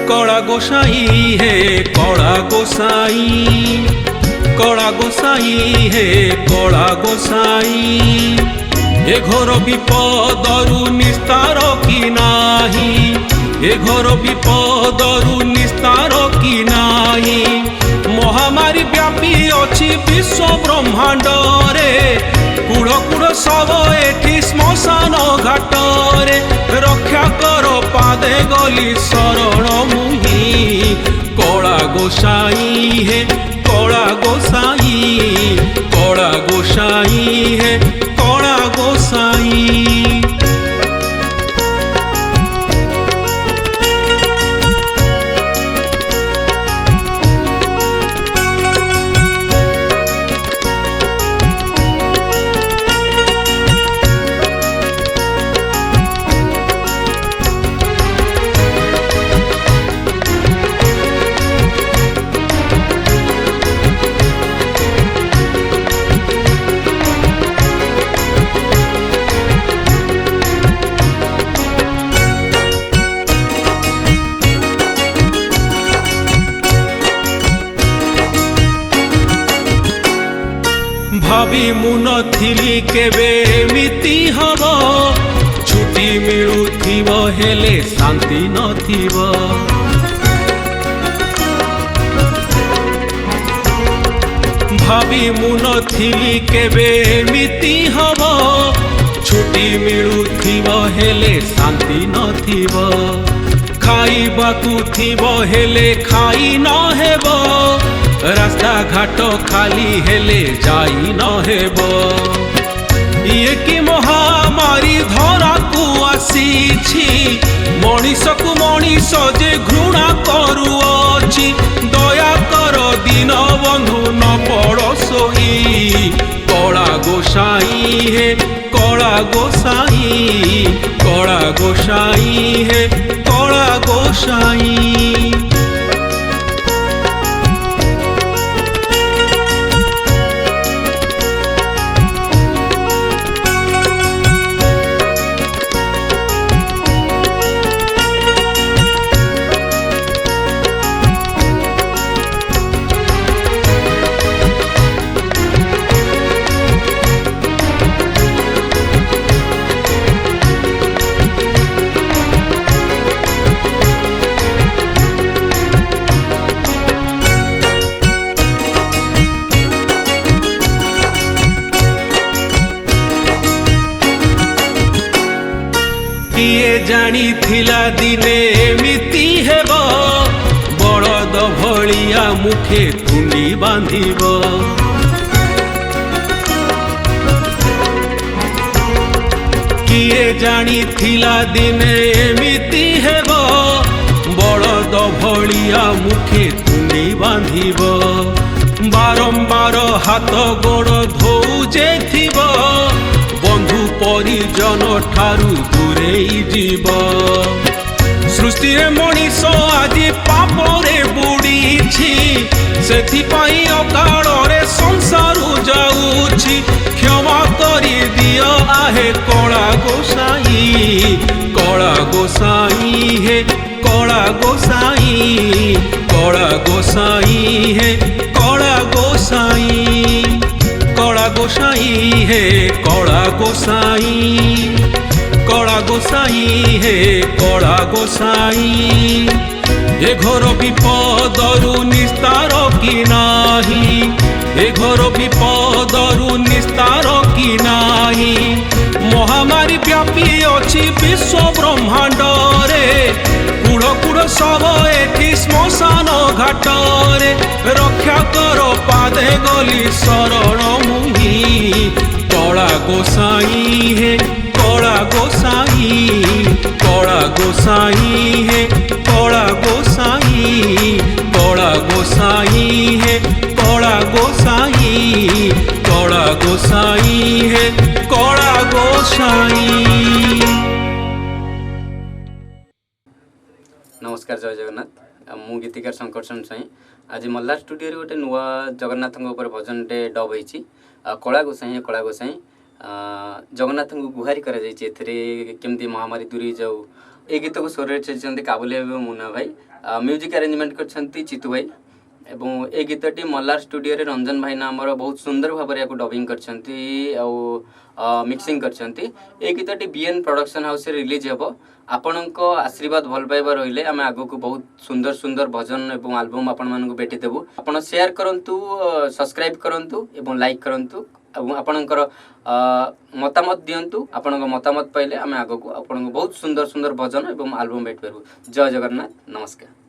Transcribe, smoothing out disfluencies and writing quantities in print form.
कला गोसाई हे कला गोसाई, कला गोसाई हे कला गोसाई। ए घोर विपदरु निस्तार कि नाही, ए घोर विपदरु निस्तार कि नाही। महामारी व्यापी अछि विश्व ब्रह्मांड रे, कूड़ कूड़ सब एठी श्मशान घाट रे। रक्षा कर पादे गली शरण मुही, कला गोसाई हे कला गोसाई, कला गोसाई हे कला गोसाई। भावी मु नथिली केबे एमिति हब, छुट्टी मिलुथिब हेले शांति नथिब। भावी मु नथिली केबे एमिति हब, छुट्टी मिलुथिब हेले शांति नथिब। खाइबाकु थिब हेले खाई न हेब, रास्ता घाट खाली हेले जाई न हेब। ये कि महामारी धरा को आसीछि, मनीष को मनीष जे घृणा करुअछि। दया कर दीन बंधु न पड़ सोई, कला गोसाई हे कला गोसाई, कला गोसाई हे कला गोसाई। किए जानी थिला दिने एमिति हेब, बड़द भलिया मुखे तुंडी बांधिब। किए जानी थिला दिने एमिति हेब, बड़द भलिया मुखे तुंडी बांधिब। बारंबार हाथ गोड़ धोउजे थिब, बंधु परिजन ठारू दूरेई जीव। सृष्टि रे मनीष आदि पापरे बुड़ीछि, सेथिपाई अकाल रे संसारु जाउछि। क्षमा करी दियो आहे कला गोसाई, कला गोसाई हे कला गोसाई, कला गोसाई हे कला गोसाई। कला गोसाई हे कला गोसाई, कला गोसाई हे कला गोसाई। ए घोर विपदरु निस्तार कि नाही, ए घोर विपदरु निस्तार कि नाही। महामारी व्यापी अछि विश्व ब्रह्मांड रे, कूड़ कूड़ सब एठी श्मशान घाट रे। रक्षा कर पादे गली शरण मुही, कला गोसाई हे कला गोसाई, कला गोसाई हे कला गोसाई, कला गोसाई हे कला गोसाई, कला गोसाई हे कला गोसाई। नमस्कार, जय जगन्नाथ। मु गीतिकार शंकर साई। आज मल्लार स्टूडियो गोटे नुआ जगन्नाथ भजनटे डब होती कला गोसाई कला गोसाई। जगन्नाथ को गुहारी कमती महामारी दूरी जाऊ। ए गीत को स्वर काबुले मुन्ना भाई म्यूजिक अरेंजमेंट करछंती चितू भाई एवं ए गीतटी मल्लार स्टूडियो रे रंजन भाई नामर बहुत सुंदर भाव में डबिंग करछंती आ मिक्सिंग करछंती। ए गीतटी बीएन प्रोडक्शन हाउस रे रिलीज हेबो। आपणक आशीर्वाद भल पाइबा रहिले आमे आगो को बहुत सुंदर सुंदर भजन एवं एल्बम आपण मानक भेटी देबु। आपण शेयर करंतु, सब्सक्राइब करंतु एवं लाइक करंतु एवं आपणकर मतामत दियंतु। आपणक मतामत पाइले आमे आगो को आपणक बहुत सुंदर सुंदर भजन एवं एल्बम भेट पारबु। जय जगन्नाथ, नमस्कार।